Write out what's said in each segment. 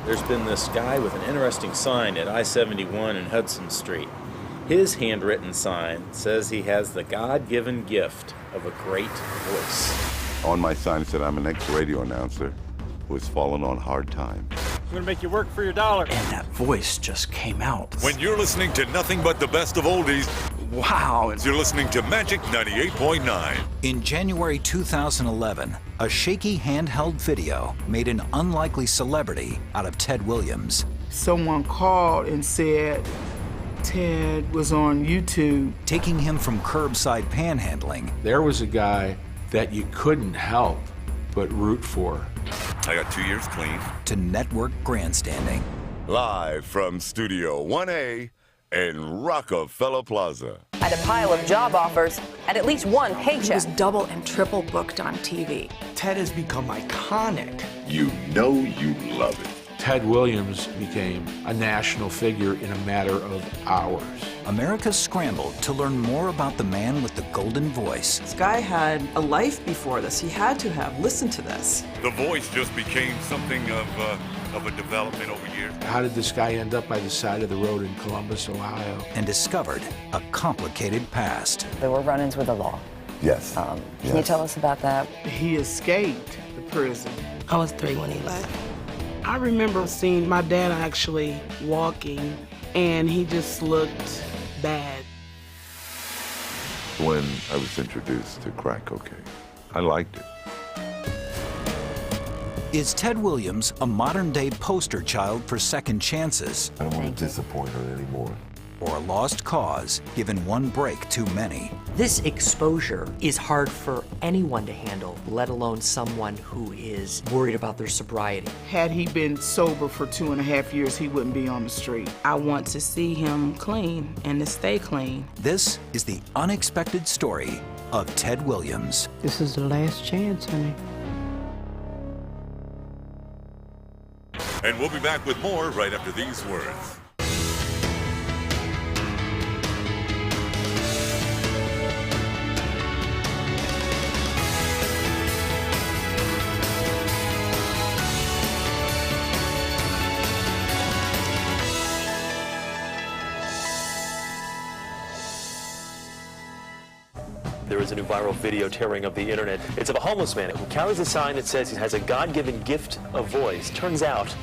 There's been this guy with an interesting sign at I-71 and Hudson Street. His handwritten sign says he has the God-given gift of a great voice. On my sign it said I'm an ex-radio announcer who has fallen on hard times. I'm gonna make you work for your dollar. And that voice just came out. When you're listening to nothing but the best of oldies, wow. You're listening to Magic 98.9. In January 2011, a shaky handheld video made an unlikely celebrity out of Ted Williams. Someone called and said Ted was on YouTube. Taking him from curbside panhandling. There was a guy that you couldn't help but root for. I got 2 years clean. To network grandstanding. Live from Studio 1A in Rockefeller Plaza. Had a pile of job offers and at least one paycheck. He was double and triple booked on TV. Ted has become iconic. You know you love it. Ted Williams became a national figure in a matter of hours. America scrambled to learn more about the man with the golden voice. This guy had a life before this. He had to have. Listen to this. The voice just became something of a development over years. How did this guy end up by the side of the road in Columbus, Ohio? And discovered a complicated past. There were run-ins with the law. Yes. Can you tell us about that? He escaped the prison. I was 3 when he left. I remember seeing my dad actually walking, and he just looked bad. When I was introduced to crack cocaine, I liked it. Is Ted Williams a modern-day poster child for second chances? I don't want to disappoint her anymore. Or a lost cause, given one break too many? This exposure is hard for anyone to handle, let alone someone who is worried about their sobriety. Had he been sober for 2.5 years, he wouldn't be on the street. I want to see him clean and to stay clean. This is the unexpected story of Ted Williams. This is the last chance, honey. And we'll be back with more right after these words. There is a new viral video tearing up the internet. It's of a homeless man who carries a sign that says he has a God-given gift of voice. Turns out,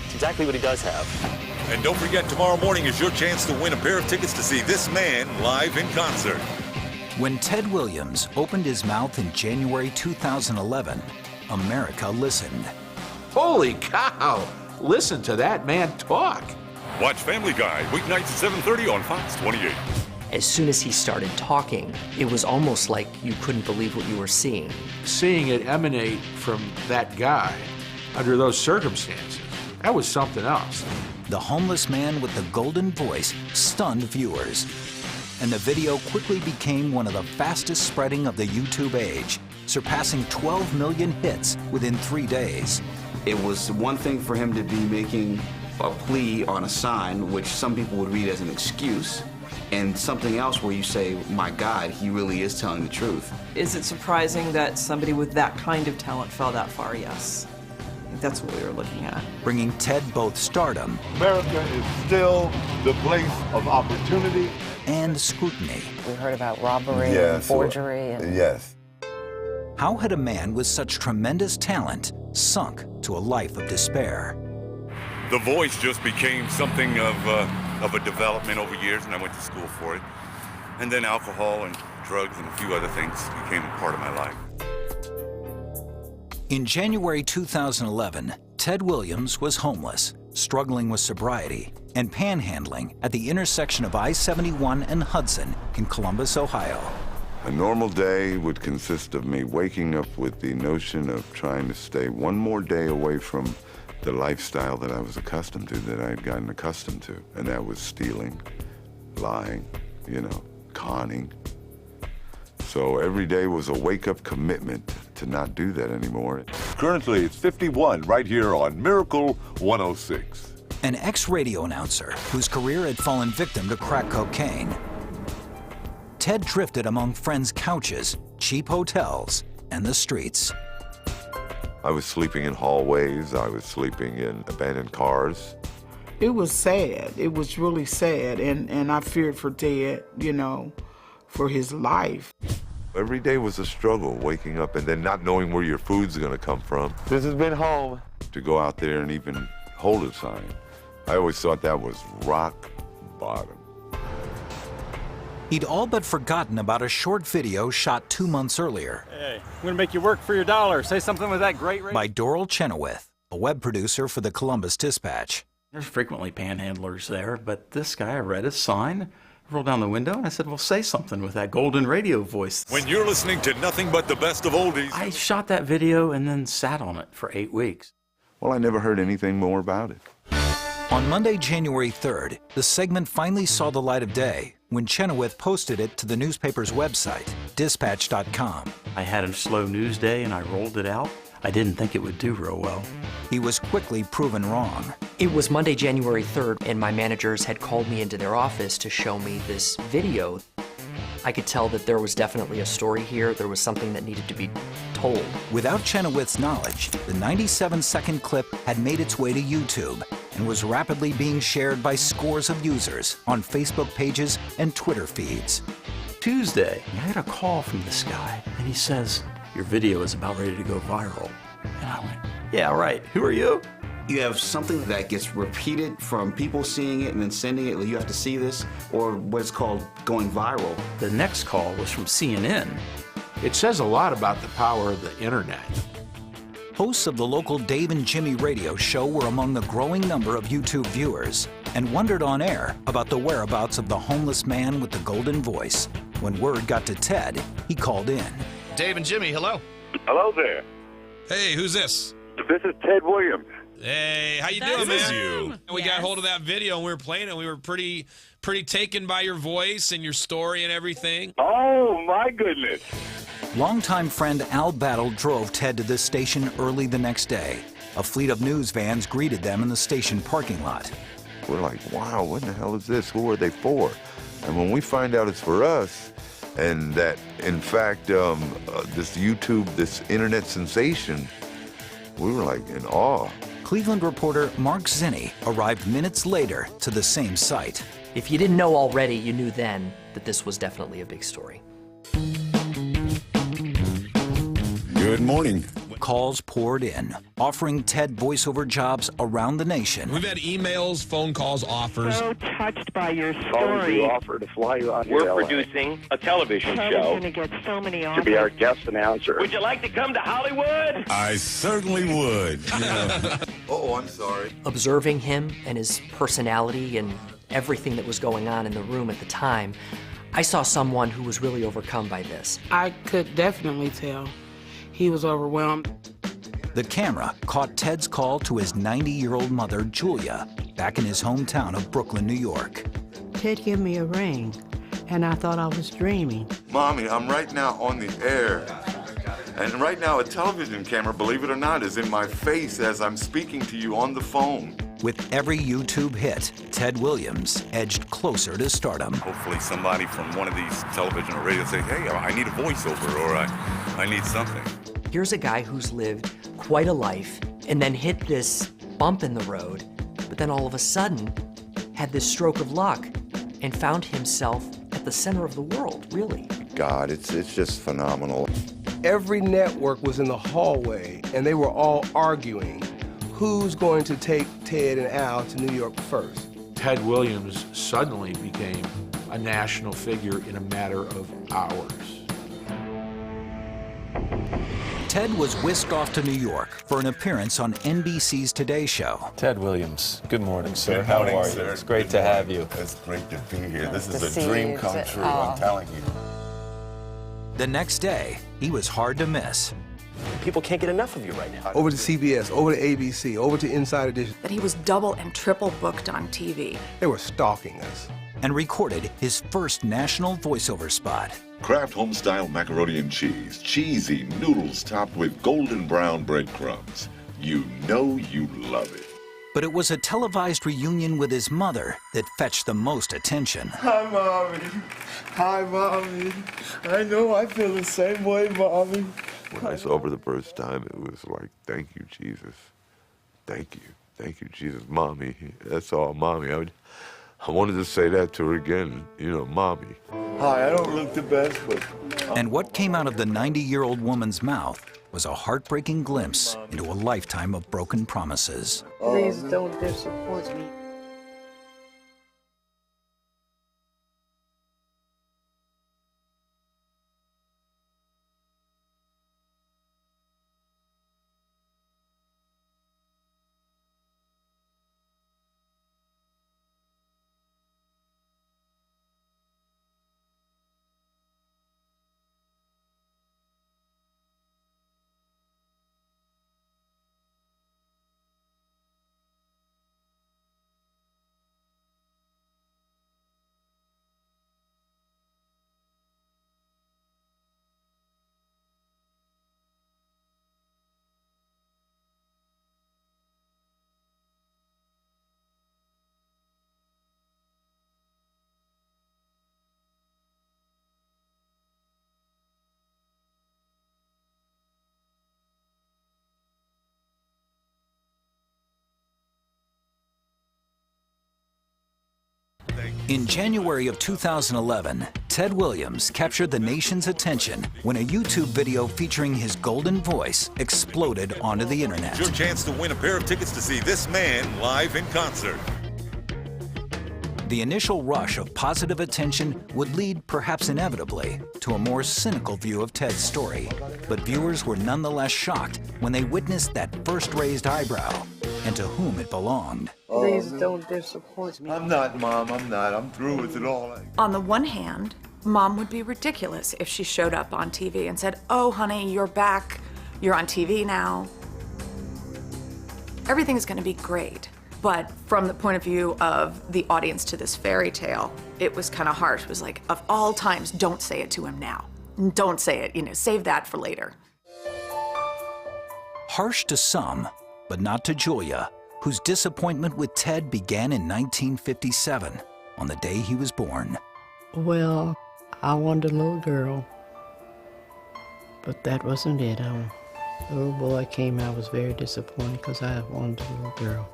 it's exactly what he does have. And don't forget, tomorrow morning is your chance to win a pair of tickets to see this man live in concert. When Ted Williams opened his mouth in January 2011, America listened. Holy cow! Listen to that man talk. Watch Family Guy, weeknights at 7:30 on Fox 28. As soon as he started talking, it was almost like you couldn't believe what you were seeing. Seeing it emanate from that guy under those circumstances, that was something else. The homeless man with the golden voice stunned viewers. And the video quickly became one of the fastest spreading of the YouTube age, surpassing 12 million hits within 3 days. It was one thing for him to be making a plea on a sign, which some people would read as an excuse, and something else where you say, my God, he really is telling the truth. Is it surprising that somebody with that kind of talent fell that far? Yes. I think that's what we were looking at. Bringing Ted both stardom. America is still the place of opportunity. And scrutiny. We heard about robbery and forgery. Yes. How had a man with such tremendous talent sunk to a life of despair? The voice just became something of a development over years, and I went to school for it. And then alcohol and drugs and a few other things became a part of my life. In January 2011, Ted Williams was homeless, struggling with sobriety, and panhandling at the intersection of I-71 and Hudson in Columbus, Ohio. A normal day would consist of me waking up with the notion of trying to stay one more day away from the lifestyle that I was accustomed to, that I had gotten accustomed to. And that was stealing, lying, conning. So every day was a wake-up commitment to not do that anymore. Currently, it's 51 right here on Miracle 106. An ex-radio announcer whose career had fallen victim to crack cocaine. Ted drifted among friends' couches, cheap hotels, and the streets. I was sleeping in hallways. I was sleeping in abandoned cars. It was sad. It was really sad, and I feared for Ted, you know, for his life. Every day was a struggle, waking up and then not knowing where your food's gonna come from. This has been home. To go out there and even hold a sign. I always thought that was rock bottom. He'd all but forgotten about a short video shot 2 months earlier. Hey, I'm gonna make you work for your dollar. Say something with that great by Doral Chenoweth, a web producer for the Columbus Dispatch. There's frequently panhandlers there, but this guy, I read his sign, rolled down the window, and I said, well, say something with that golden radio voice. When you're listening to nothing but the best of oldies. I shot that video and then sat on it for 8 weeks. Well, I never heard anything more about it. On Monday, January 3rd, the segment finally saw the light of day when Chenoweth posted it to the newspaper's website, dispatch.com. I had a slow news day and I rolled it out. I didn't think it would do real well. He was quickly proven wrong. It was Monday, January 3rd, and my managers had called me into their office to show me this video. I could tell that there was definitely a story here. There was something that needed to be told. Without Chenoweth's knowledge, the 97-second clip had made its way to YouTube and was rapidly being shared by scores of users on Facebook pages and Twitter feeds. Tuesday, I got a call from this guy, and he says, your video is about ready to go viral. And I went, yeah, right. Who are you? You have something that gets repeated from people seeing it and then sending it, you have to see this, or what's called going viral. The next call was from CNN. It says a lot about the power of the internet. Hosts of the local Dave and Jimmy radio show were among the growing number of YouTube viewers and wondered on air about the whereabouts of the homeless man with the golden voice. When word got to Ted, he called in. Dave and Jimmy, hello. Hello there. Hey, who's this? This is Ted Williams. Hey, how you doing, man? We got hold of that video and we were playing it. We were pretty taken by your voice and your story and everything. Oh, my goodness. Longtime friend Al Battle drove Ted to this station early the next day. A fleet of news vans greeted them in the station parking lot. We're like, wow, what the hell is this? Who are they for? And when we find out it's for us, and that, in fact, this YouTube, this internet sensation, we were like in awe. Cleveland reporter Mark Zinni arrived minutes later to the same site. If you didn't know already, you knew then that this was definitely a big story. Good morning. Calls poured in, offering Ted voiceover jobs around the nation. We've had emails, phone calls, offers. So touched by your Calling story. you offer to fly you out here to LA. We're producing a television show. Going to get so many to offers. be our guest announcer. Would you like to come to Hollywood? I certainly would. Oh, I'm sorry. Observing him and his personality and everything that was going on in the room at the time, I saw someone who was really overcome by this. I could definitely tell he was overwhelmed. The camera caught Ted's call to his 90-year-old mother, Julia, back in his hometown of Brooklyn, New York. Ted gave me a ring, and I thought I was dreaming. Mommy, I'm right now on the air. And right now a television camera, believe it or not, is in my face as I'm speaking to you on the phone. With every YouTube hit, Ted Williams edged closer to stardom. Hopefully somebody from one of these television or radio say, hey, I need a voiceover, or I need something. Here's a guy who's lived quite a life and then hit this bump in the road, but then all of a sudden had this stroke of luck and found himself at the center of the world, really. God, it's just phenomenal. Every network was in the hallway, and they were all arguing who's going to take Ted and Al to New York first. Ted Williams suddenly became a national figure in a matter of hours. Ted was whisked off to New York for an appearance on NBC's Today Show. Ted Williams, good morning, sir. Good How morning, are sir. you? It's great to have you. It's great to be here. This Nice is to a see dream you. come true, I'm telling you. The next day, he was hard to miss. People can't get enough of you right now. Over to CBS, over to ABC, over to Inside Edition. That he was double and triple booked on TV. They were stalking us. And recorded his first national voiceover spot. Kraft Homestyle Macaroni and Cheese. Cheesy noodles topped with golden brown breadcrumbs. You know you love it. But it was a televised reunion with his mother that fetched the most attention. Hi, Mommy. Hi, Mommy. I know I feel the same way, Mommy. When I saw her for the first time, it was like, thank you, Jesus. Thank you. Thank you, Jesus. Mommy. That's all, Mommy. I wanted to say that to her again, you know, Mommy. Hi, I don't look the best, but... And what came out of the 90-year-old woman's mouth was a heartbreaking glimpse into a lifetime of broken promises. Please don't disappoint me. In January of 2011, Ted Williams captured the nation's attention when a YouTube video featuring his golden voice exploded onto the internet. It's your chance to win a pair of tickets to see this man live in concert. The initial rush of positive attention would lead, perhaps inevitably, to a more cynical view of Ted's story. But viewers were nonetheless shocked when they witnessed that first raised eyebrow and to whom it belonged. Please don't disappoint me. I'm not, Mom. I'm not. I'm through with it all. On the one hand, Mom would be ridiculous if she showed up on TV and said, "Oh, honey, you're back. You're on TV now. Everything's going to be great." But from the point of view of the audience to this fairy tale, it was kind of harsh. It was like, of all times, don't say it to him now. Don't say it, you know, save that for later. Harsh to some, but not to Julia, whose disappointment with Ted began in 1957, on the day he was born. Well, I wanted a little girl, but that wasn't it. The little boy came, I was very disappointed because I wanted a little girl.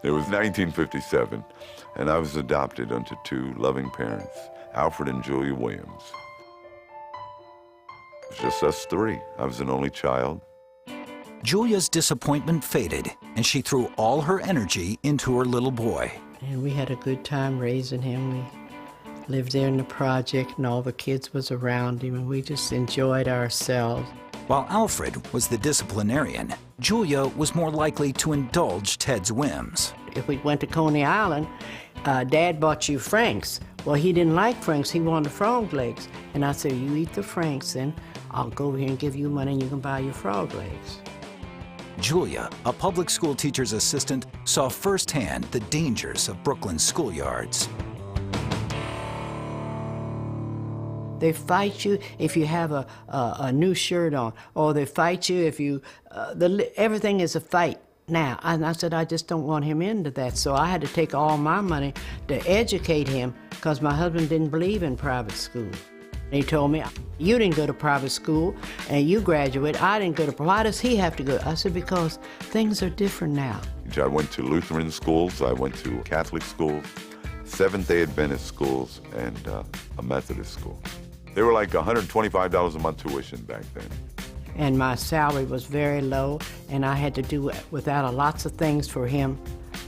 It was 1957, and I was adopted unto two loving parents, Alfred and Julia Williams. It was just us three. I was an only child. Julia's disappointment faded, and she threw all her energy into her little boy. And we had a good time raising him. We lived there in the project, and all the kids was around him, and we just enjoyed ourselves. While Alfred was the disciplinarian, Julia was more likely to indulge Ted's whims. If we went to Coney Island, Dad bought you Franks. Well, he didn't like Franks, he wanted frog legs. And I said, you eat the Franks, then I'll go over here and give you money and you can buy your frog legs. Julia, a public school teacher's assistant, saw firsthand the dangers of Brooklyn's schoolyards. They fight you if you have a new shirt on, or they fight you if you, everything is a fight now. And I said, I just don't want him into that. So I had to take all my money to educate him because my husband didn't believe in private school. He told me, you didn't go to private school and you graduated, I didn't go to, why does he have to go? I said, because things are different now. I went to Lutheran schools, I went to Catholic schools, Seventh-day Adventist schools, and a Methodist school. They were like $125 a month tuition back then. And my salary was very low, and I had to do without lots of things for him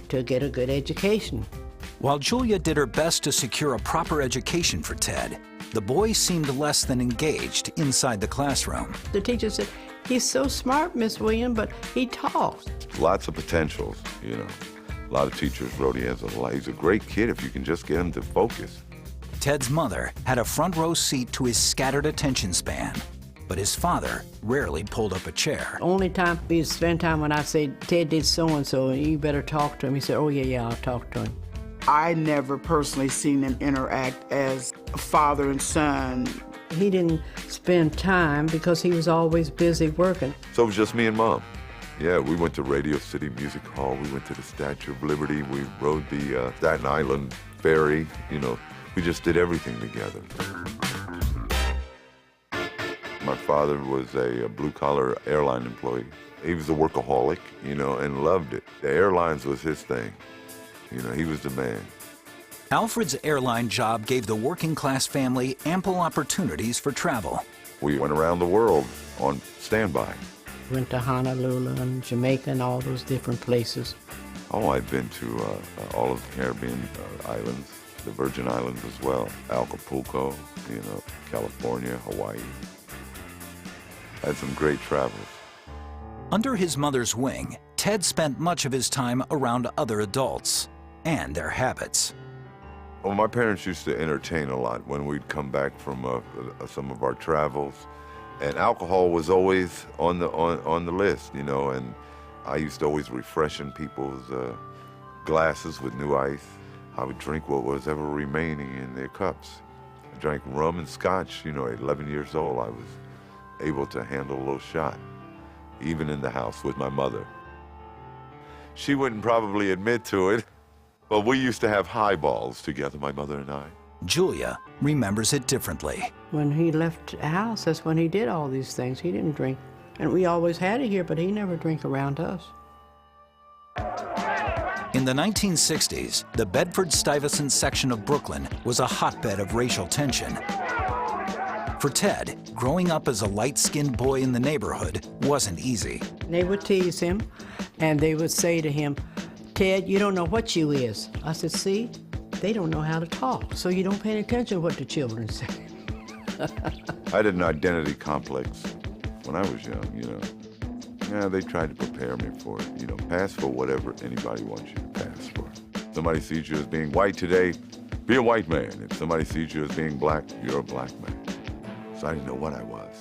to get a good education. While Julia did her best to secure a proper education for Ted, the boy seemed less than engaged inside the classroom. The teacher said, he's so smart, Miss Williams, but he talks. Lots of potentials, you know. A lot of teachers wrote he's a great kid if you can just get him to focus. Ted's mother had a front row seat to his scattered attention span, but his father rarely pulled up a chair. Only time we spend time when I say, Ted did so-and-so, and you better talk to him. He said, oh yeah, I'll talk to him. I never personally seen them interact as father and son. He didn't spend time because he was always busy working. So it was just me and Mom. Yeah, we went to Radio City Music Hall, we went to the Statue of Liberty, we rode the Staten Island ferry, you know. We just did everything together. My father was a blue-collar airline employee. He was a workaholic, you know, and loved it. The airlines was his thing. You know, he was the man. Alfred's airline job gave the working-class family ample opportunities for travel. We went around the world on standby. Went to Honolulu and Jamaica and all those different places. Oh, I've been to all of the Caribbean islands, the Virgin Islands as well, Acapulco, you know, California, Hawaii. Had some great travels. Under his mother's wing, Ted spent much of his time around other adults and their habits. Well, my parents used to entertain a lot when we'd come back from some of our travels, and alcohol was always on the list, you know, and I used to always refreshen people's glasses with new ice. I would drink what was ever remaining in their cups. I drank rum and scotch, you know, at 11 years old. I was able to handle a little shot, even in the house with my mother. She wouldn't probably admit to it, but we used to have highballs together, my mother and I. Julia remembers it differently. When he left the house, that's when he did all these things. He didn't drink. And we always had it here, but he never drank around us. In the 1960s, the Bedford-Stuyvesant section of Brooklyn was a hotbed of racial tension. For Ted, growing up as a light-skinned boy in the neighborhood wasn't easy. They would tease him, and they would say to him, "Ted, you don't know what you is." I said, "See, they don't know how to talk, so you don't pay attention to what the children say." I had an identity complex when I was young, you know. Yeah, they tried to prepare me for it, you know, pass for whatever anybody wants you to pass for. Somebody sees you as being white today, be a white man. If somebody sees you as being black, you're a black man. So I didn't know what I was.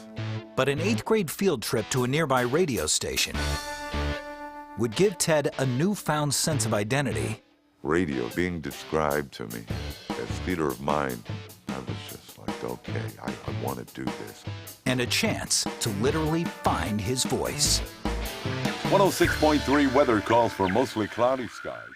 But an 8th grade field trip to a nearby radio station would give Ted a newfound sense of identity. Radio being described to me as theater of mind, I was just like, okay, I want to do this. And a chance to literally find his voice. 106.3 weather calls for mostly cloudy skies.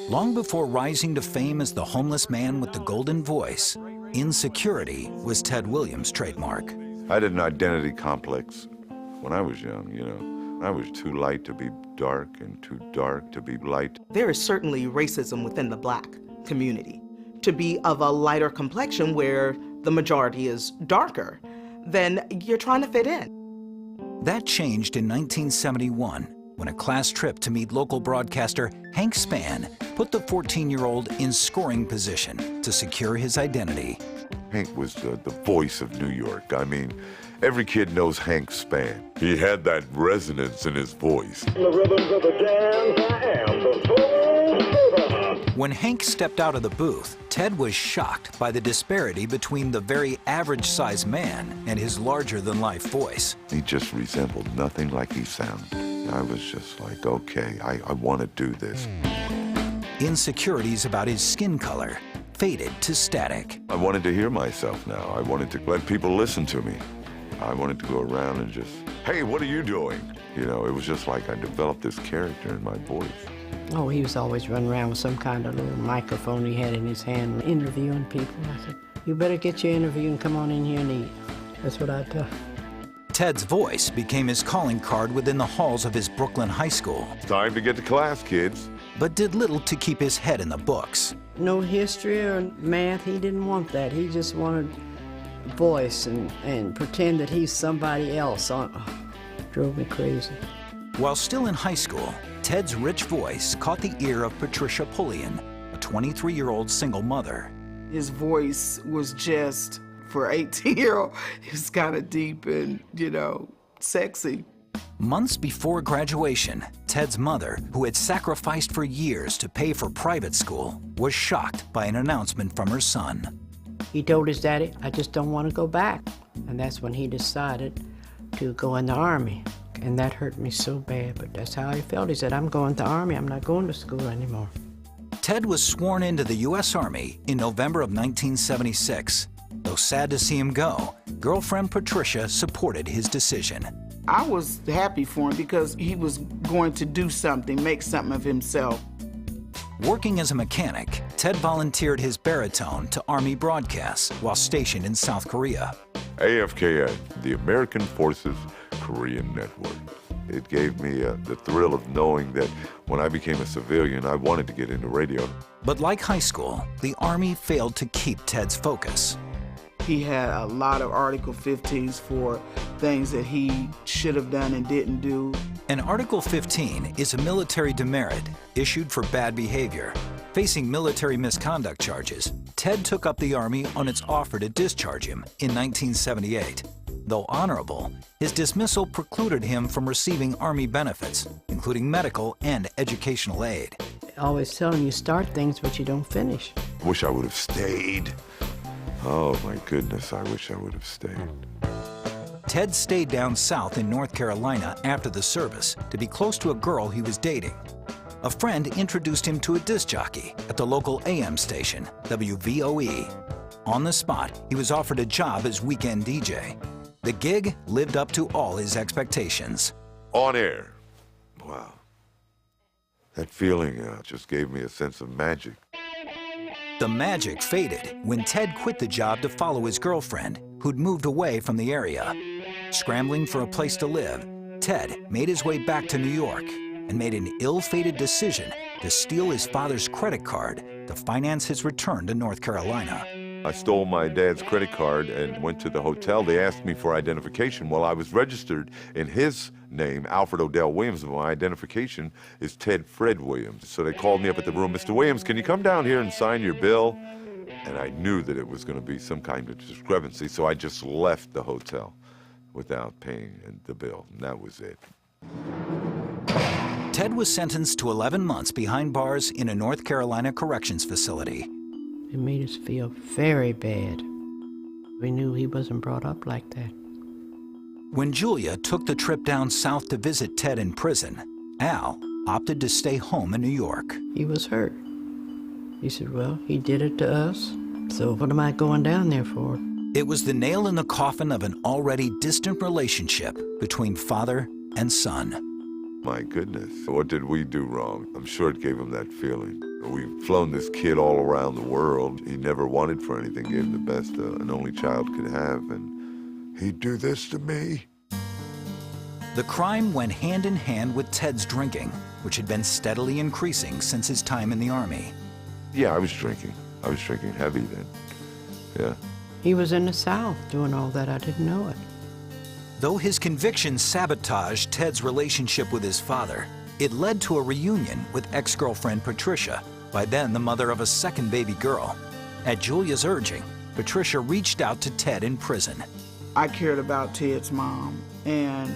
Long before rising to fame as the homeless man with the golden voice, insecurity was Ted Williams' trademark. I had an identity complex when I was young, you know. I was too light to be dark and too dark to be light. There is certainly racism within the black community. To be of a lighter complexion where the majority is darker, then you're trying to fit in. That changed in 1971 when a class trip to meet local broadcaster Hank Spann put the 14-year-old in scoring position to secure his identity. Hank was the voice of New York. I mean, every kid knows Hank Spann. He had that resonance in his voice. The rhythms of the dance, I am the soul. When Hank stepped out of the booth, Ted was shocked by the disparity between the very average-sized man and his larger-than-life voice. He just resembled nothing like he sounded. I was just like, okay, I want to do this. Insecurities about his skin color faded to static. I wanted to hear myself now. I wanted to let people listen to me. I wanted to go around and just, hey, what are you doing? You know, it was just like I developed this character in my voice. Oh, he was always running around with some kind of little microphone he had in his hand, interviewing people. I said, you better get your interview and come on in here and eat. That's what I tell. Ted's voice became his calling card within the halls of his Brooklyn high school. Time to get to class, kids. But did little to keep his head in the books. No history or math, he didn't want that. He just wanted voice and pretend that he's somebody else. Drove me crazy. While still in high school, Ted's rich voice caught the ear of Patricia Pullian, a 23-year-old single mother. His voice was just, for 18-year-old, it was kind of deep and, sexy. Months before graduation, Ted's mother, who had sacrificed for years to pay for private school, was shocked by an announcement from her son. He told his daddy, I just don't want to go back. And that's when he decided to go in the Army. And that hurt me so bad, but that's how he felt. He said, I'm going to the Army, I'm not going to school anymore. Ted was sworn into the U.S. Army in November of 1976. Though sad to see him go, girlfriend Patricia supported his decision. I was happy for him because he was going to do something, make something of himself. Working as a mechanic, Ted volunteered his baritone to Army broadcasts while stationed in South Korea. AFKA, the American Forces Korean Network. It gave me the thrill of knowing that when I became a civilian, I wanted to get into radio. But like high school, the Army failed to keep Ted's focus. He had a lot of Article 15s for things that he should have done and didn't do. An Article 15 is a military demerit issued for bad behavior. Facing military misconduct charges, Ted took up the Army on its offer to discharge him in 1978. Though honorable, his dismissal precluded him from receiving Army benefits, including medical and educational aid. I always tell him you start things, but you don't finish. I wish I would have stayed. Oh my goodness, I wish I would have stayed. Ted stayed down south in North Carolina after the service to be close to a girl he was dating. A friend introduced him to a disc jockey at the local AM station, WVOE. On the spot, he was offered a job as weekend DJ. The gig lived up to all his expectations. On air. Wow. That feeling just gave me a sense of magic. The magic faded when Ted quit the job to follow his girlfriend, who'd moved away from the area. Scrambling for a place to live, Ted made his way back to New York and made an ill-fated decision to steal his father's credit card to finance his return to North Carolina. I stole my dad's credit card and went to the hotel. They asked me for identification. Well, I was registered in his name, Alfred Odell Williams, but my identification is Ted Fred Williams. So they called me up at the room, Mr. Williams, can you come down here and sign your bill? And I knew that it was going to be some kind of discrepancy, so I just left the hotel without paying the bill, and that was it. Ted was sentenced to 11 months behind bars in a North Carolina corrections facility. It made us feel very bad. We knew he wasn't brought up like that. When Julia took the trip down south to visit Ted in prison, Al opted to stay home in New York. He was hurt. He said, well, he did it to us, so what am I going down there for? It was the nail in the coffin of an already distant relationship between father and son. My goodness, what did we do wrong? I'm sure it gave him that feeling. We've flown this kid all around the world. He never wanted for anything, gave him the best an only child could have, and he'd do this to me? The crime went hand in hand with Ted's drinking, which had been steadily increasing since his time in the Army. Yeah, I was drinking. I was drinking heavy then, yeah. He was in the South doing all that. I didn't know it. Though his conviction sabotaged Ted's relationship with his father, it led to a reunion with ex-girlfriend Patricia, by then the mother of a second baby girl. At Julia's urging, Patricia reached out to Ted in prison. I cared about Ted's mom, and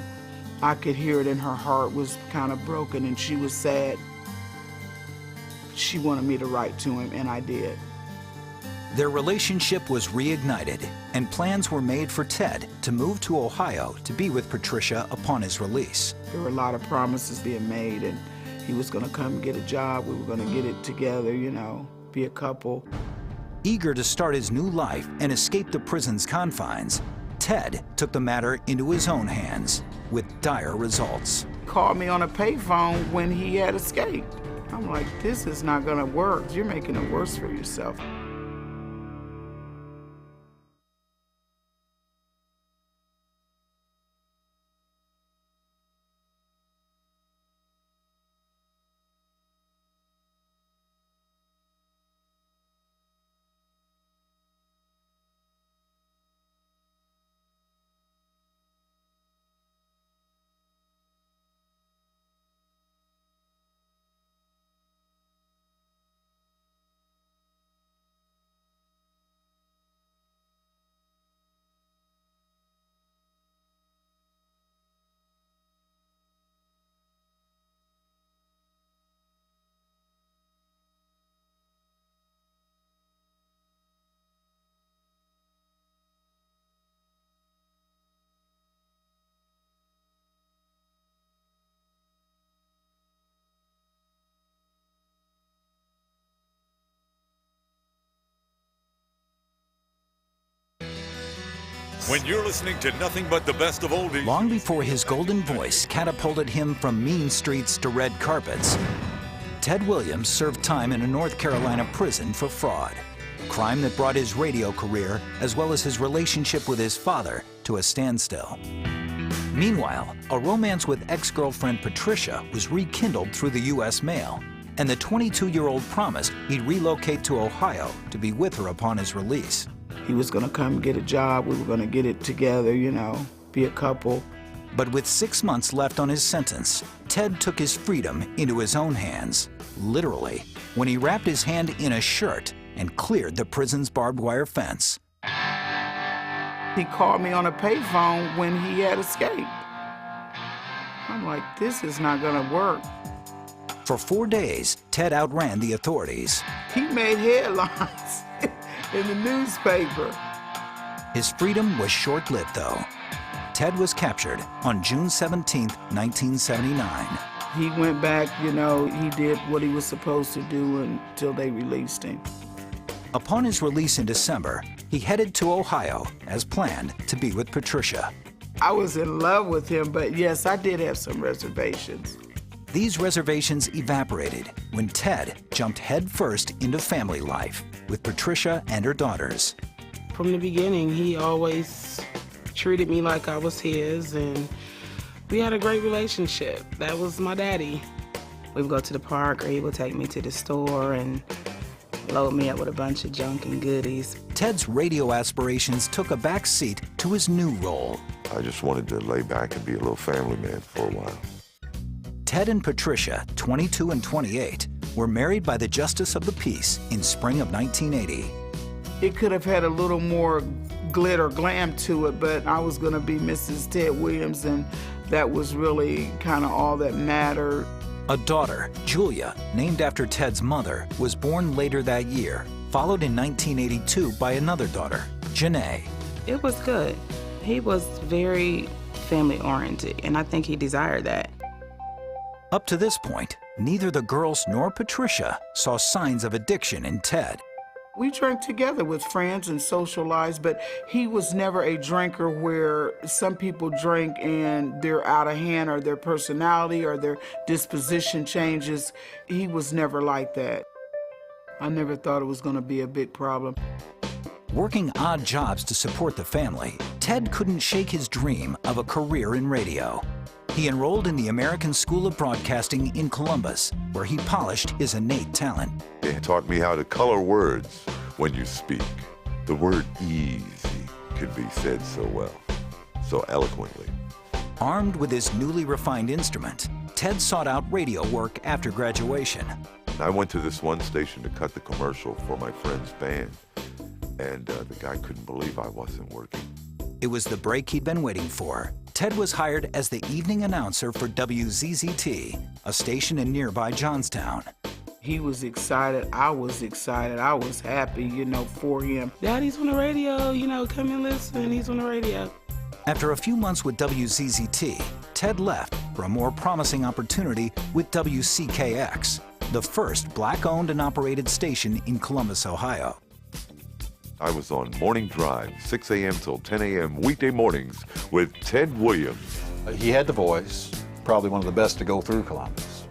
I could hear it in her heart was kind of broken, and she was sad. She wanted me to write to him, and I did. Their relationship was reignited, and plans were made for Ted to move to Ohio to be with Patricia upon his release. There were a lot of promises being made, and he was going to come get a job. We were going to get it together, you know, be a couple. Eager to start his new life and escape the prison's confines, Ted took the matter into his own hands, with dire results. Called me on a payphone when he had escaped. I'm like, this is not going to work. You're making it worse for yourself. When you're listening to nothing but the best of oldies. Long before his golden voice catapulted him from mean streets to red carpets, Ted Williams served time in a North Carolina prison for fraud, a crime that brought his radio career, as well as his relationship with his father, to a standstill. Meanwhile, a romance with ex-girlfriend Patricia was rekindled through the U.S. mail, and the 22-year-old promised he'd relocate to Ohio to be with her upon his release. He was gonna come get a job, we were gonna get it together, you know, be a couple. But with 6 months left on his sentence, Ted took his freedom into his own hands, literally, when he wrapped his hand in a shirt and cleared the prison's barbed wire fence. He called me on a payphone when he had escaped. I'm like, this is not gonna work. For 4 days, Ted outran the authorities. He made headlines in the newspaper. His freedom was short-lived, though. Ted was captured on June 17, 1979. He went back, you know, he did what he was supposed to do until they released him. Upon his release in December, he headed to Ohio, as planned, to be with Patricia. I was in love with him, but yes, I did have some reservations. These reservations evaporated when Ted jumped headfirst into family life with Patricia and her daughters. From the beginning, he always treated me like I was his, and we had a great relationship. That was my daddy. We would go to the park, or he would take me to the store and load me up with a bunch of junk and goodies. Ted's radio aspirations took a back seat to his new role. I just wanted to lay back and be a little family man for a while. Ted and Patricia, 22 and 28, were married by the Justice of the Peace in spring of 1980. It could have had a little more glitter glam to it, but I was gonna be Mrs. Ted Williams, and that was really kind of all that mattered. A daughter, Julia, named after Ted's mother, was born later that year, followed in 1982 by another daughter, Janae. It was good. He was very family-oriented, and I think he desired that. Up to this point, neither the girls nor Patricia saw signs of addiction in Ted. We drank together with friends and socialized, but he was never a drinker where some people drink and they're out of hand, or their personality or their disposition changes. He was never like that. I never thought it was going to be a big problem. Working odd jobs to support the family, Ted couldn't shake his dream of a career in radio. He enrolled in the American School of Broadcasting in Columbus, where he polished his innate talent. They taught me how to color words when you speak. The word easy could be said so well, so eloquently. Armed with his newly refined instrument, Ted sought out radio work after graduation. I went to this one station to cut the commercial for my friend's band, and the guy couldn't believe I wasn't working. It was the break he'd been waiting for. Ted was hired as the evening announcer for WZZT, a station in nearby Johnstown. He was excited, I was happy, you know, for him. Daddy's on the radio, you know, come and listen, he's on the radio. After a few months with WZZT, Ted left for a more promising opportunity with WCKX, the first black-owned and operated station in Columbus, Ohio. I was on Morning Drive, 6 a.m. till 10 a.m. weekday mornings with Ted Williams. He had the voice, probably one of the best to go through Columbus.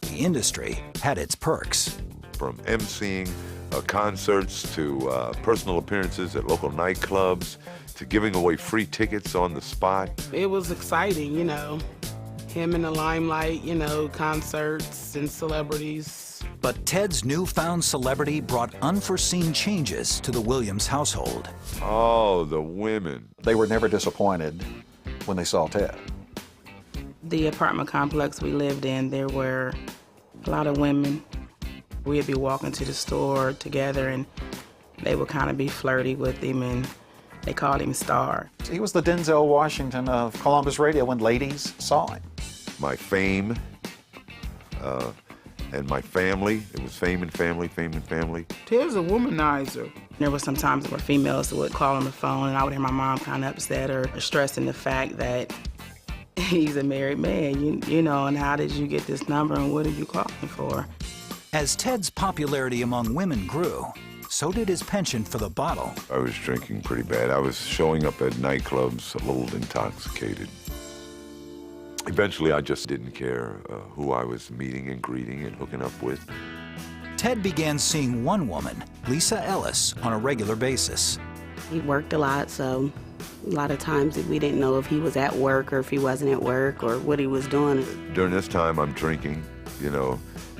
The industry had its perks. From emceeing concerts to personal appearances at local nightclubs to giving away free tickets on the spot. It was exciting, you know, him in the limelight, you know, concerts and celebrities. But Ted's newfound celebrity brought unforeseen changes to the Williams household. Oh, the women. They were never disappointed when they saw Ted. The apartment complex we lived in, there were a lot of women. We'd be walking to the store together, and they would kind of be flirty with him, and they called him Star. He was the Denzel Washington of Columbus radio when ladies saw him. My fame, and my family. It was fame and family, fame and family. Ted's a womanizer. There were some times where females would call on the phone, and I would hear my mom kind of upset or stressing the fact that he's a married man, you know, and how did you get this number and what are you calling for? As Ted's popularity among women grew, so did his penchant for the bottle. I was drinking pretty bad. I was showing up at nightclubs a little intoxicated. Eventually, I just didn't care who I was meeting and greeting and hooking up with. Ted began seeing one woman, Lisa Ellis, on a regular basis. He worked a lot, so a lot of times we didn't know if he was at work or if he wasn't at work or what he was doing. During this time, I'm drinking, you know,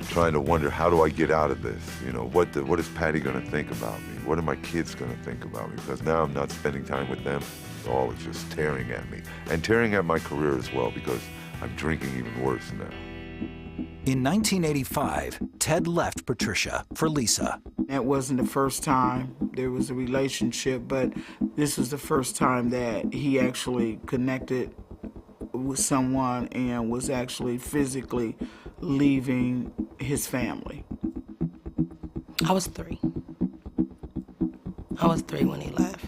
trying to wonder, how do I get out of this? You know, what is Patty going to think about me? What are my kids going to think about me? Because now I'm not spending time with them. All is just tearing at me. And tearing at my career as well, because I'm drinking even worse now. In 1985, Ted left Patricia for Lisa. That wasn't the first time there was a relationship, but this was the first time that he actually connected with someone and was actually physically leaving his family. I was 3. I was 3 when he left.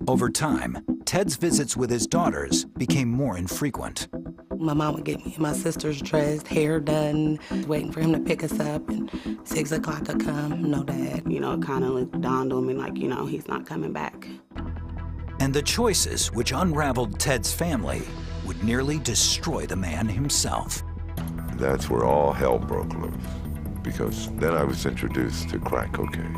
Over time, Ted's visits with his daughters became more infrequent. My mom would get me and my sisters dressed, hair done, waiting for him to pick us up, and 6 o'clock would come, no dad. You know, it kind of dawned on me like, you know, he's not coming back. And the choices which unraveled Ted's family would nearly destroy the man himself. That's where all hell broke loose, because then I was introduced to crack cocaine.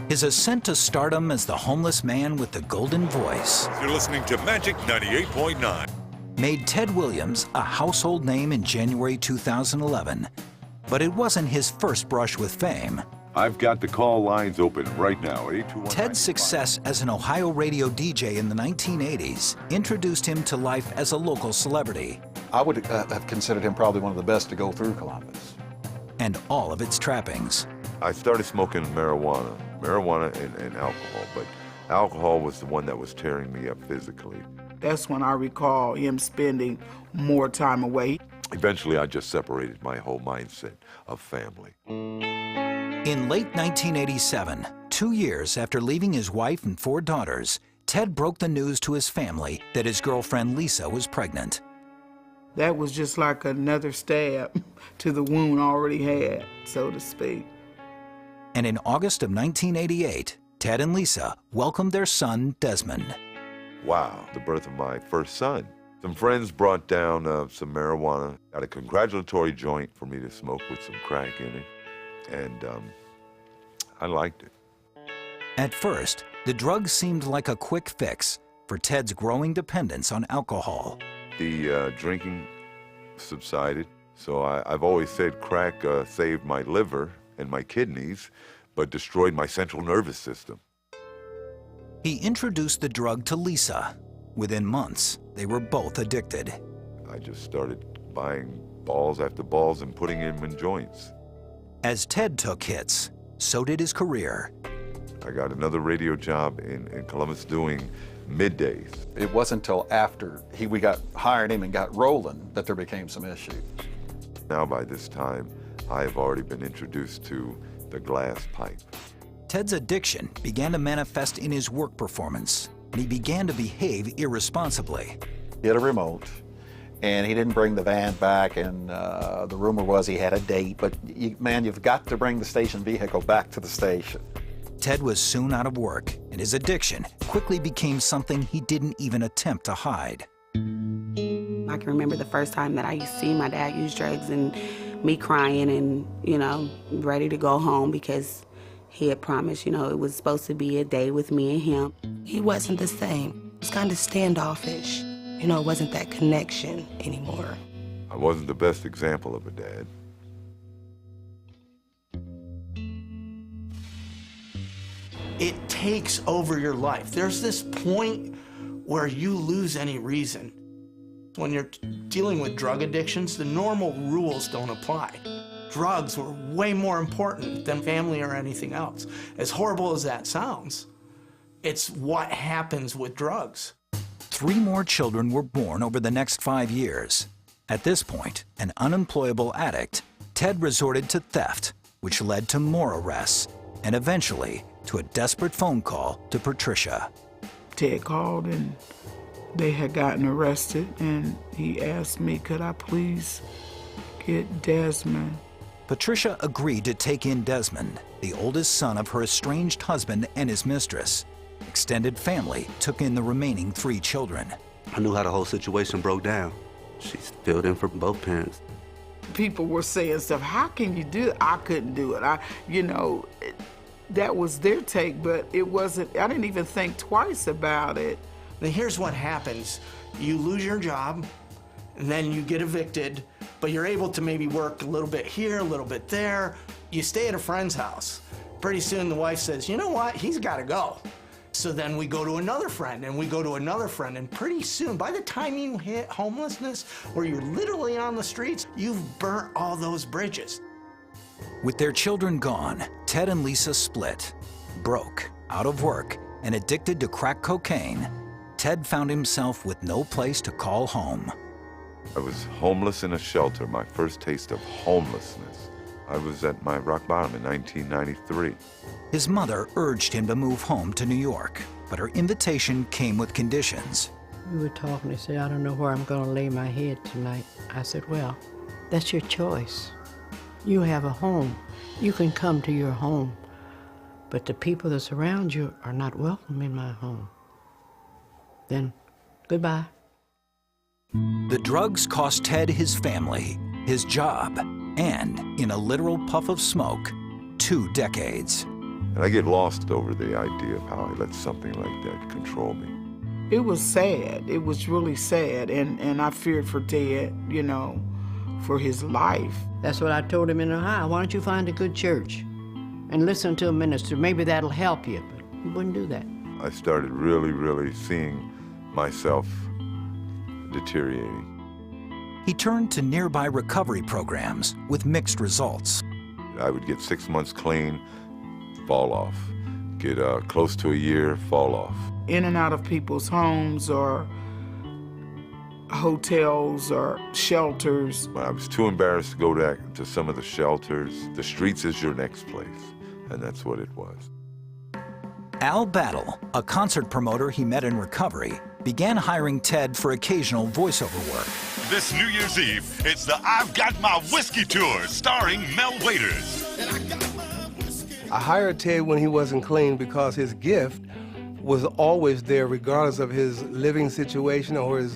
His ascent to stardom as the homeless man with the golden voice. You're listening to Magic 98.9. Made Ted Williams a household name in January 2011. But it wasn't his first brush with fame. I've got the call lines open right now, 821. Ted's success as an Ohio radio DJ in the 1980s introduced him to life as a local celebrity. I would have considered him probably one of the best to go through Columbus. And all of its trappings. I started smoking marijuana and alcohol, but alcohol was the one that was tearing me up physically. That's when I recall him spending more time away. Eventually, I just separated my whole mindset of family. In late 1987, 2 years after leaving his wife and 4 daughters, Ted broke the news to his family that his girlfriend Lisa was pregnant. That was just like another stab to the wound already had, so to speak. And in August of 1988, Ted and Lisa welcomed their son, Desmond. Wow, the birth of my first son. Some friends brought down some marijuana, got a congratulatory joint for me to smoke with some crack in it, and I liked it. At first, the drug seemed like a quick fix for Ted's growing dependence on alcohol. The drinking subsided, so I've always said crack saved my liver and my kidneys, but destroyed my central nervous system. He introduced the drug to Lisa. Within months, they were both addicted. I just started buying balls after balls and putting them in joints. As Ted took hits, so did his career. I got another radio job in Columbus doing middays. It wasn't until after we got hired him and got rolling that there became some issues. Now by this time, I've already been introduced to the glass pipe. Ted's addiction began to manifest in his work performance, and he began to behave irresponsibly. He had a remote, and he didn't bring the van back, and the rumor was he had a date, but you've got to bring the station vehicle back to the station. Ted was soon out of work, and his addiction quickly became something he didn't even attempt to hide. I can remember the first time that I used to see my dad use drugs, and me crying and, you know, ready to go home because he had promised, you know, it was supposed to be a day with me and him. He wasn't the same. It was kind of standoffish. You know, it wasn't that connection anymore. I wasn't the best example of a dad. It takes over your life. There's this point where you lose any reason. When you're dealing with drug addictions, the normal rules don't apply. Drugs were way more important than family or anything else. As horrible as that sounds, it's what happens with drugs. 3 more children were born over the next 5 years. At this point, an unemployable addict, Ted resorted to theft, which led to more arrests, and eventually to a desperate phone call to Patricia. Ted called and they had gotten arrested, and he asked me, could I please get Desmond? Patricia agreed to take in Desmond, the oldest son of her estranged husband and his mistress. Extended family took in the remaining 3 children. I knew how the whole situation broke down. She's filled in for both parents. People were saying stuff, how can you do it? I couldn't do it. That was their take, but it wasn't, I didn't even think twice about it. Now here's what happens. You lose your job, and then you get evicted, but you're able to maybe work a little bit here, a little bit there. You stay at a friend's house. Pretty soon the wife says, you know what, he's gotta go. So then we go to another friend, and we go to another friend, and pretty soon, by the time you hit homelessness, where you're literally on the streets, you've burnt all those bridges. With their children gone, Ted and Lisa split. Broke, out of work, and addicted to crack cocaine, Ted found himself with no place to call home. I was homeless in a shelter, my first taste of homelessness. I was at my rock bottom in 1993. His mother urged him to move home to New York, but her invitation came with conditions. We were talking, he said, I don't know where I'm gonna lay my head tonight. I said, well, that's your choice. You have a home. You can come to your home, but the people that surround you are not welcome in my home. Then, goodbye. The drugs cost Ted his family, his job, and, in a literal puff of smoke, 2 decades. And I get lost over the idea of how I let something like that control me. It was sad. It was really sad, and I feared for Ted, you know, for his life. That's what I told him in Ohio. Why don't you find a good church and listen to a minister? Maybe that'll help you, but he wouldn't do that. I started really seeing myself deteriorating. He turned to nearby recovery programs with mixed results. I would get 6 months clean, fall off. Get close to a year, fall off. In and out of people's homes or hotels or shelters. I was too embarrassed to go to some of the shelters. The streets is your next place, and that's what it was. Al Battle, a concert promoter he met in recovery, began hiring Ted for occasional voiceover work. This New Year's Eve, it's the I've Got My Whiskey Tour, starring Mel Waiters. I hired Ted when he wasn't clean because his gift was always there regardless of his living situation or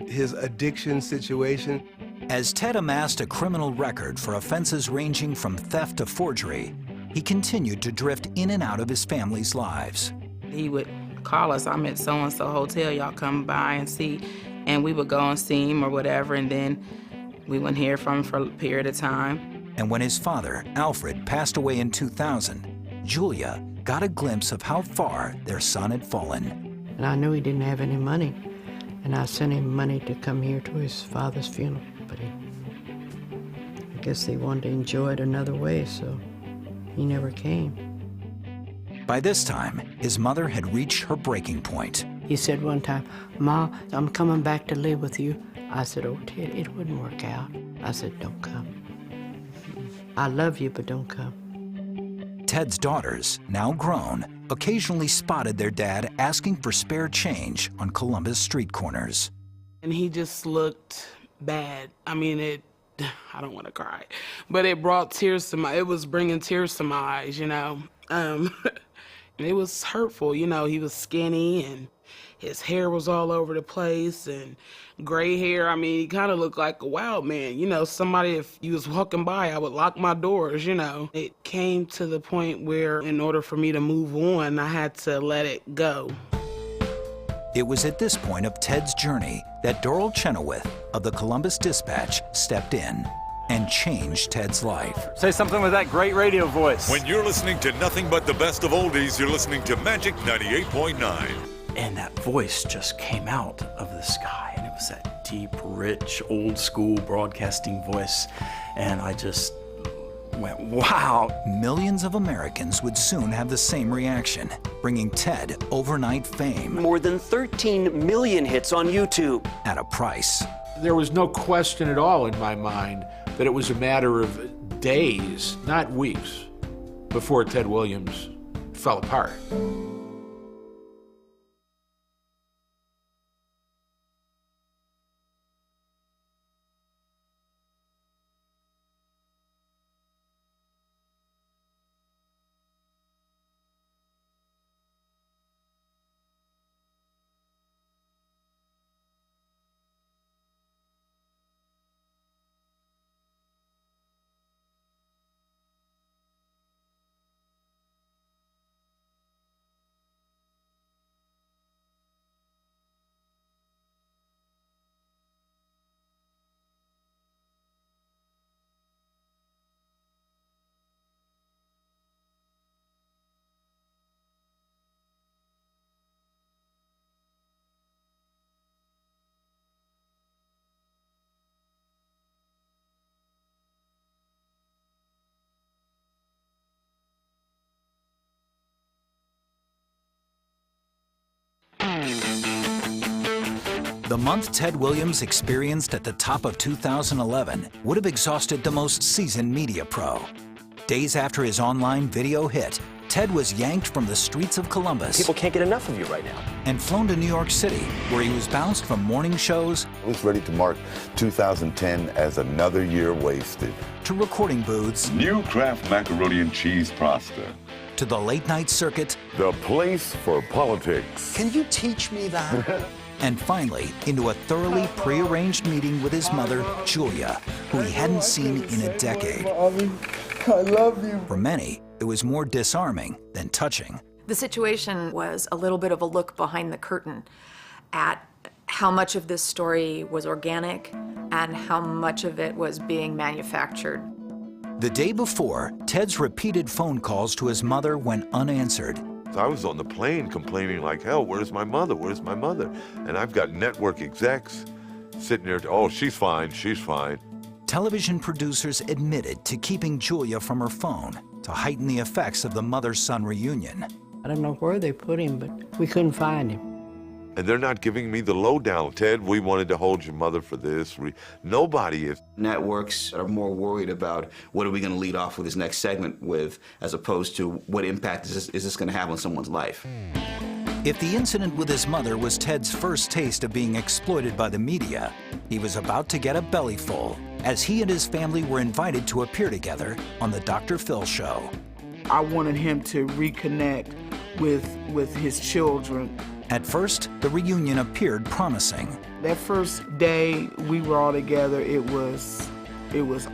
his addiction situation. As Ted amassed a criminal record for offenses ranging from theft to forgery, he continued to drift in and out of his family's lives. He would call us, I'm at so-and-so hotel, y'all come by and see, and we would go and see him or whatever, and then we wouldn't hear from him for a period of time. And when his father, Alfred, passed away in 2000, Julia got a glimpse of how far their son had fallen. And I knew he didn't have any money, and I sent him money to come here to his father's funeral, but I guess they wanted to enjoy it another way, so he never came. By this time, his mother had reached her breaking point. He said one time, Ma, I'm coming back to live with you. I said, oh, Ted, it wouldn't work out. I said, don't come. I love you, but don't come. Ted's daughters, now grown, occasionally spotted their dad asking for spare change on Columbus street corners. And he just looked bad. I mean, I don't want to cry, but it brought tears to it was bringing tears to my eyes, you know. It was hurtful, you know. He was skinny and His hair was all over the place and gray hair. I mean, he kind of looked like a wild man. You know, somebody, if you was walking by, I would lock my doors, you know. It came to the point where in order for me to move on, I had to let it go. It was at this point of Ted's journey that Doral Chenoweth of the Columbus Dispatch stepped in and changed Ted's life. Say something with that great radio voice. When you're listening to nothing but the best of oldies, you're listening to Magic 98.9. And that voice just came out of the sky, and it was that deep, rich, old-school broadcasting voice, and I just went, wow. Millions of Americans would soon have the same reaction, bringing Ted overnight fame. More than 13 million hits on YouTube. At a price. There was no question at all in my mind that it was a matter of days, not weeks, before Ted Williams fell apart. The month Ted Williams experienced at the top of 2011 would have exhausted the most seasoned media pro. Days after his online video hit, Ted was yanked from the streets of Columbus. People can't get enough of you right now. And flown to New York City, where he was bounced from morning shows. I was ready to mark 2010 as another year wasted. To recording booths. New Kraft Macaroni and Cheese Pasta. To the late night circuit. The place for politics. Can you teach me that? And finally, into a thoroughly prearranged meeting with his mother, Julia, who he hadn't seen in a decade. Mommy, I love you. For many, it was more disarming than touching. The situation was a little bit of a look behind the curtain at how much of this story was organic and how much of it was being manufactured. The day before, Ted's repeated phone calls to his mother went unanswered. I was on the plane complaining like hell, where's my mother, where's my mother? And I've got network execs sitting there, oh, she's fine, she's fine. Television producers admitted to keeping Julia from her phone to heighten the effects of the mother-son reunion. I don't know where they put him, but we couldn't find him. And they're not giving me the lowdown. Ted, we wanted to hold your mother for this. Nobody is. Networks are more worried about what are we going to lead off with this next segment with, as opposed to what impact is this going to have on someone's life. If the incident with his mother was Ted's first taste of being exploited by the media, he was about to get a bellyful as he and his family were invited to appear together on the Dr. Phil Show. I wanted him to reconnect with his children. At first, the reunion appeared promising. That first day we were all together, it was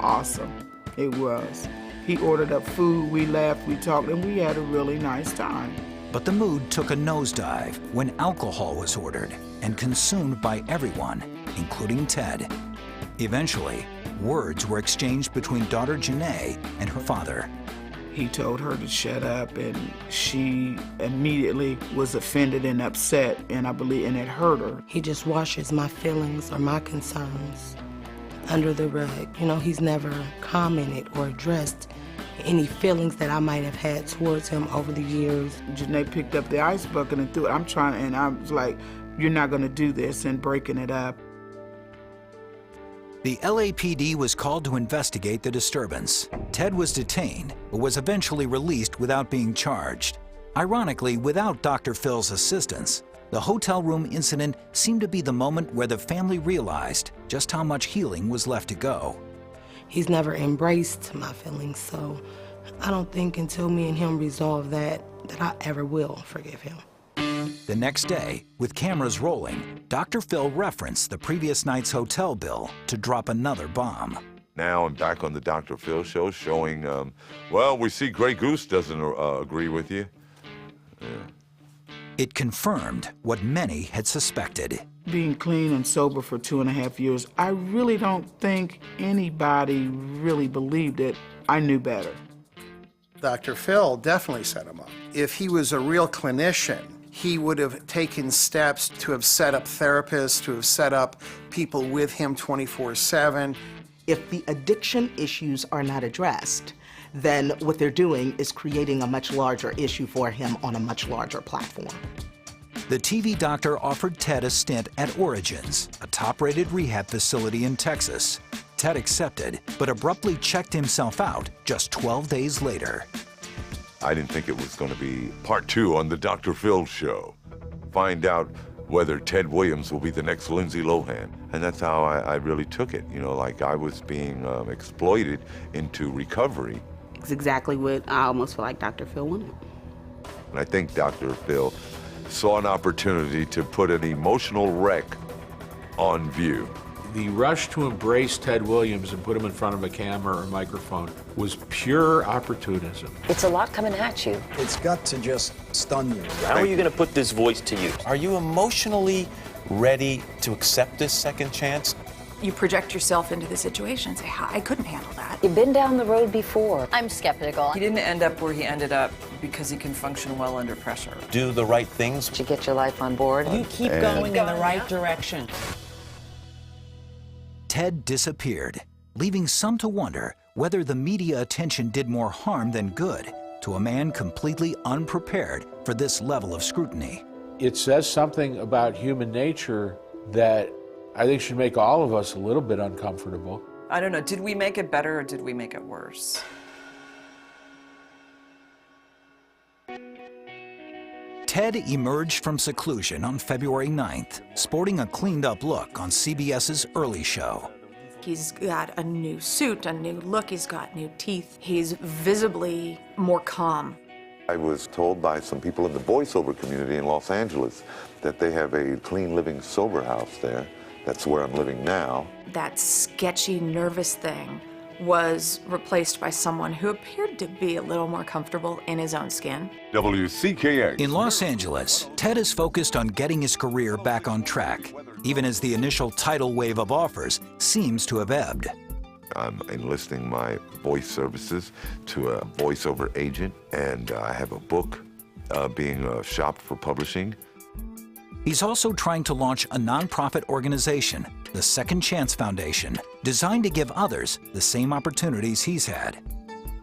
awesome. It was. He ordered up food, we laughed, we talked, and we had a really nice time. But the mood took a nosedive when alcohol was ordered and consumed by everyone, including Ted. Eventually, words were exchanged between daughter Janae and her father. He told her to shut up, and she immediately was offended and upset, and I believe, and it hurt her. He just washes my feelings or my concerns under the rug. You know, he's never commented or addressed any feelings that I might have had towards him over the years. Janae picked up the ice bucket and threw it. And I was like, you're not gonna do this, and breaking it up. The LAPD was called to investigate the disturbance. Ted was detained, but was eventually released without being charged. Ironically, without Dr. Phil's assistance, the hotel room incident seemed to be the moment where the family realized just how much healing was left to go. He's never embraced my feelings, so I don't think until me and him resolve that I ever will forgive him. The next day, with cameras rolling, Dr. Phil referenced the previous night's hotel bill to drop another bomb. Now I'm back on the Dr. Phil show showing, well, we see Grey Goose doesn't agree with you. Yeah. It confirmed what many had suspected. Being clean and sober for 2.5 years, I really don't think anybody really believed it. I knew better. Dr. Phil definitely set him up. If he was a real clinician, he would have taken steps to have set up therapists, to have set up people with him 24/7. If the addiction issues are not addressed, then what they're doing is creating a much larger issue for him on a much larger platform. The TV doctor offered Ted a stint at Origins, a top-rated rehab facility in Texas. Ted accepted, but abruptly checked himself out just 12 days later. I didn't think it was going to be part 2 on the Dr. Phil show. Find out whether Ted Williams will be the next Lindsay Lohan. And that's how I really took it. You know, like I was being exploited into recovery. It's exactly what I almost feel like Dr. Phil wanted. And I think Dr. Phil saw an opportunity to put an emotional wreck on view. The rush to embrace Ted Williams and put him in front of a camera or microphone was pure opportunism. It's a lot coming at you. It's got to just stun you. How are you going to put this voice to use? Are you emotionally ready to accept this second chance? You project yourself into the situation and say, I couldn't handle that. You've been down the road before. I'm skeptical. He didn't end up where he ended up because he can function well under pressure. Do the right things. Did you get your life on board? You keep going in the right direction. Ted disappeared, leaving some to wonder whether the media attention did more harm than good to a man completely unprepared for this level of scrutiny. It says something about human nature that I think should make all of us a little bit uncomfortable. I don't know, did we make it better or did we make it worse? Ted emerged from seclusion on February 9th, sporting a cleaned-up look on CBS's Early Show. He's got a new suit, a new look, he's got new teeth. He's visibly more calm. I was told by some people in the voiceover community in Los Angeles that they have a clean living sober house there. That's where I'm living now. That sketchy, nervous thing was replaced by someone who appeared to be a little more comfortable in his own skin. WCKX. In Los Angeles, Ted is focused on getting his career back on track, even as the initial tidal wave of offers seems to have ebbed. I'm enlisting my voice services to a voiceover agent, and I have a book being shopped for publishing. He's also trying to launch a nonprofit organization, the Second Chance Foundation, designed to give others the same opportunities he's had.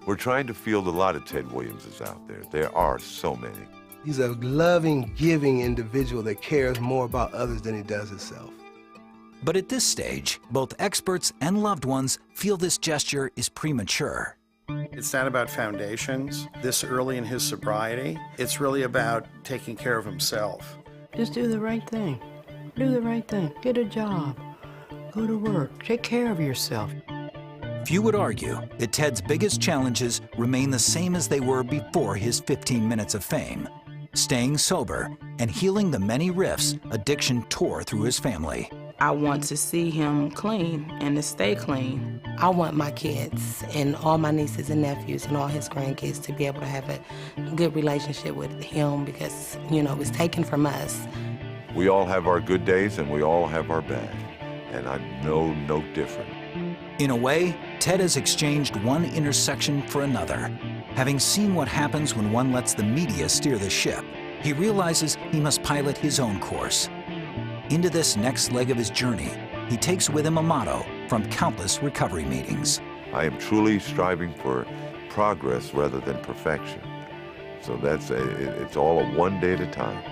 We're trying to field a lot of Ted Williamses out there. There are so many. He's a loving, giving individual that cares more about others than he does himself. But at this stage, both experts and loved ones feel this gesture is premature. It's not about foundations. This early in his sobriety, it's really about taking care of himself. Just do the right thing. Do the right thing. Get a job. Go to work. Take care of yourself. Few would argue that Ted's biggest challenges remain the same as they were before his 15 minutes of fame: staying sober and healing the many rifts addiction tore through his family. I want to see him clean and to stay clean. I want my kids and all my nieces and nephews and all his grandkids to be able to have a good relationship with him because, you know, it was taken from us. We all have our good days and we all have our bad, and I'm no different. In a way, Ted has exchanged one intersection for another. Having seen what happens when one lets the media steer the ship, he realizes he must pilot his own course. Into this next leg of his journey, he takes with him a motto from countless recovery meetings. I am truly striving for progress rather than perfection. So it's all a one day at a time.